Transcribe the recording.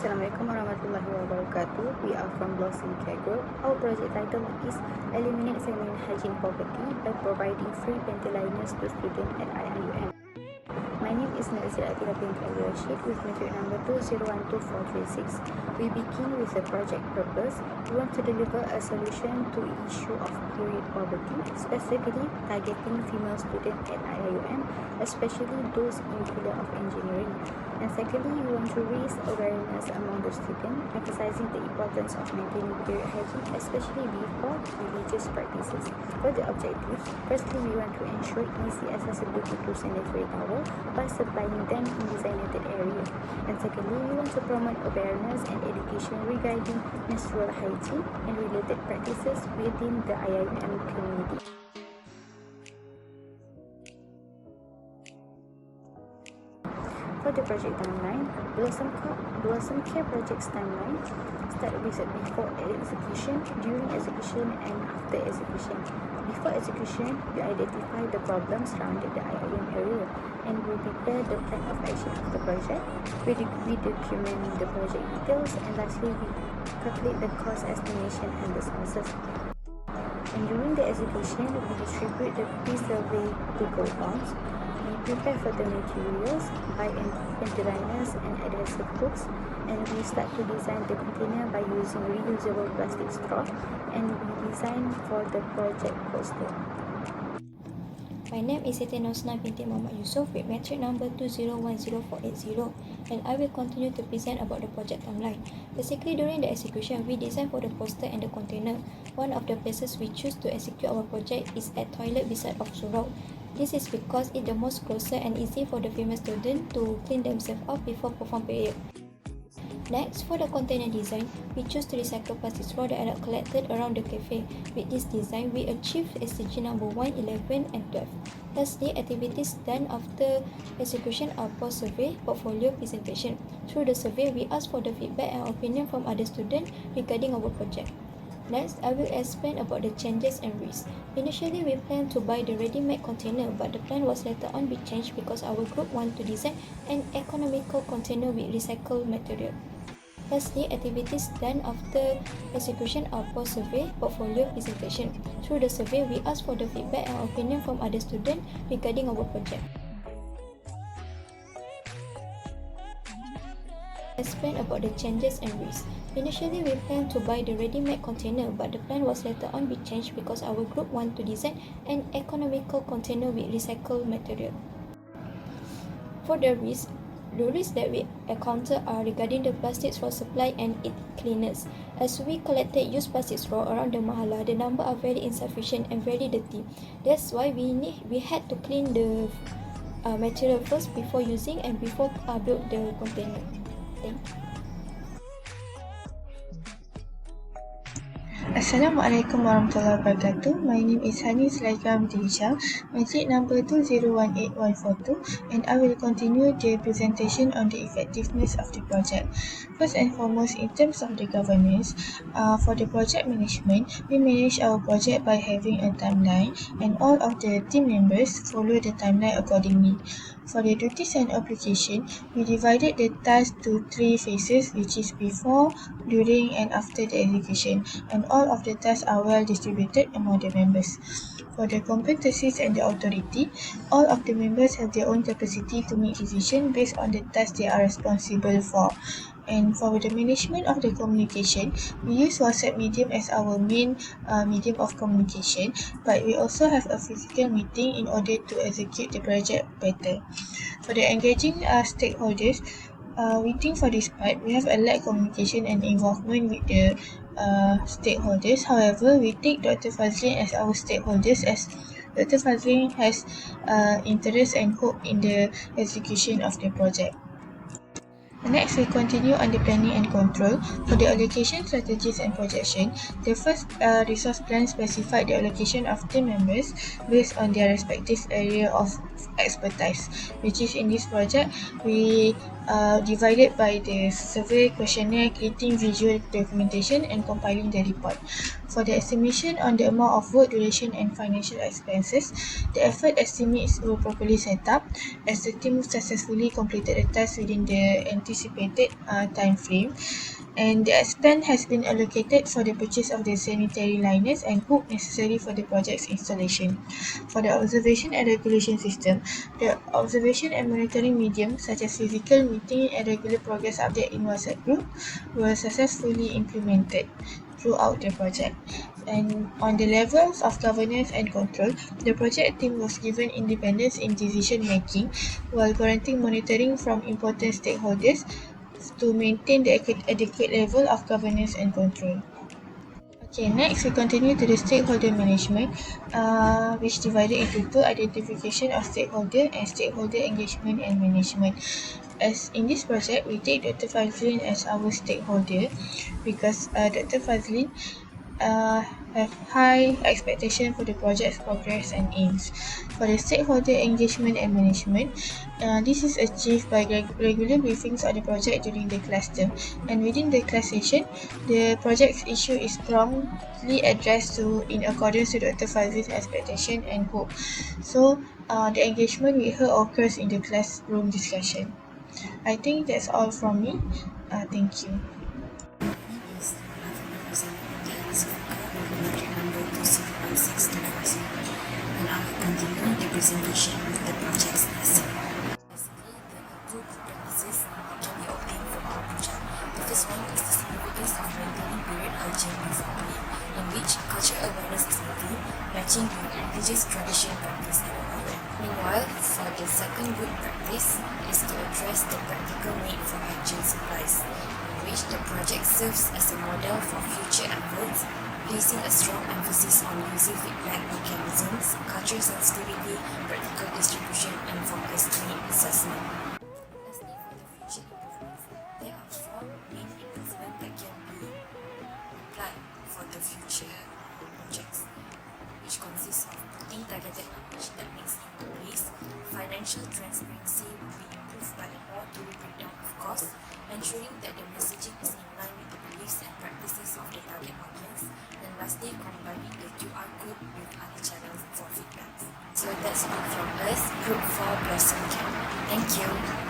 Assalamualaikum warahmatullahi wabarakatuh. We are from BlossomCare Group. Our project title is Eliminate Feminine Hygiene Poverty by providing free Pantyliners to students at IIUM. My name is NADZIRAH binti RASHID with metric number 2012436. We begin with the project purpose. We want to deliver a solution to the issue of period poverty, specifically targeting female students at IIUM, especially those in the field of engineering. And secondly, we want to raise awareness among the students, emphasizing the importance of maintaining period hygiene, especially before religious practices. For the objectives, firstly, we want to ensure easy accessibility to sanitary towel by supplying them in designated areas. And secondly, we want to promote awareness and education regarding menstrual hygiene and related practices within the IIUM community. For the project timeline, BlossomCare project's timeline start with before execution, during execution, and after execution. Before execution, we identify the problems surrounding the IIUM area and we prepare the plan of action of the project. We document the project details, and lastly, we calculate the cost estimation and the sources. And during the execution, we distribute the pre-survey Google Forms. We prepare for the materials, buy Pantyliners and adhesive hooks, and we start to design the container by using reusable plastic straw, and we design for the project poster. My name is SITI binti YUSOF with metric number 2010480, and I will continue to present about the project timeline. Basically, during the execution, we design for the poster and the container. One of the places we choose to execute our project is at toilet beside of surau. This is because it's the most closer and easy for the female student to clean themselves up before perform period. Next, for the container design, we choose to recycle plastic straw that are collected around the cafe. With this design, we achieved SDG number 1, 11, and 12. Lastly, activities done after execution are post-survey, portfolio presentation. Through the survey, we ask for the feedback and opinion from other students regarding our project. Next, I will explain about the changes and risks. Initially, we planned to buy the ready-made container, but the plan was later on be changed because our group wanted to design an economical container with recycled material. Lastly, activities done after execution are post-survey, portfolio presentation. Through the survey, we ask for the feedback and opinion from other students regarding our project. Explain about the changes and risks. Initially, we planned to buy the ready-made container, but the plan was later on be changed because our group wanted to design an economical container with recycled material. For the risks that we encounter are regarding the plastic straw supply and its cleaners. As we collected used plastic straw around the mahala, the number are very insufficient and very dirty. That's why we had to clean the material first before using and before build the container. Thank you. Assalamualaikum warahmatullahi wabarakatuh. My name is HANI binti HISHAM, metric number 2018142, and I will continue the presentation on the effectiveness of the project. First and foremost, in terms of the governance, for the project management, we manage our project by having a timeline, and all of the team members follow the timeline accordingly. For the duties and obligation, we divided the task to 3 phases, which is before, during, and after the execution, and all of the tasks are well distributed among the members. For the competencies and the authority, all of the members have their own capacity to make decisions based on the tasks they are responsible for. And for the management of the communication, we use WhatsApp medium as our main medium of communication, but we also have a physical meeting in order to execute the project better. For the engaging stakeholders, we think for this part, we have a lack communication and involvement with the stakeholders. However, we take Dr. Fazlin as our stakeholders, as Dr. Fazlin has interest and hope in the execution of the project. Next, we continue on the planning and control. For the allocation strategies and projection, the first resource plan specified the allocation of team members based on their respective area of expertise, which is in this project, we divided by the survey questionnaire, creating visual documentation and compiling the report. For the estimation on the amount of work, duration and financial expenses, the effort estimates were properly set up as the team successfully completed the task within the anticipated time frame, and the expense has been allocated for the purchase of the sanitary liners and hook necessary for the project's installation. For the observation and regulation system, the observation and monitoring medium such as physical meeting and regular progress update in WhatsApp group were successfully implemented throughout the project. And on the levels of governance and control, the project team was given independence in decision making while granting monitoring from important stakeholders to maintain the adequate level of governance and control. Okay, next we continue to the stakeholder management, which divided into two: identification of stakeholder and stakeholder engagement and management. As in this project, we take Dr. Fazlin as our stakeholder because Dr. Fazlin have high expectation for the project's progress and aims. For the stakeholder engagement and management, this is achieved by regular briefings on the project during the class term, and within the class session, the project's issue is promptly addressed to in accordance with Dr. Fazil's expectation and hope. So, the engagement with her occurs in the classroom discussion. I think that's all from me. Thank you. Is representing ZULFAKAR with number 2016 and I will continue the presentation with the project's lesson. Basically, the approved practices can be obtained from our project. The first one is the significance of maintaining period hygiene properly, in which cultural awareness is maintained, matching with religious tradition practice and environment. Meanwhile, for the second good practice is to address the practical need for hygiene supplies, which the project serves as a model for future efforts, placing a strong emphasis on user feedback mechanisms, cultural sensitivity, practical distribution, and focused need assessment. Lastly, for the future improvements, there are four main improvements that can be applied for the future projects, which consists of putting targeted knowledge techniques into place. Financial transparency will be improved by a more thorough breakdown of costs, ensuring that the messaging is in line with the beliefs and practices of the target audience, and lastly, combining the QR code with other channels for feedback. So that's all from us, Group 4 BlossomCare. Thank you.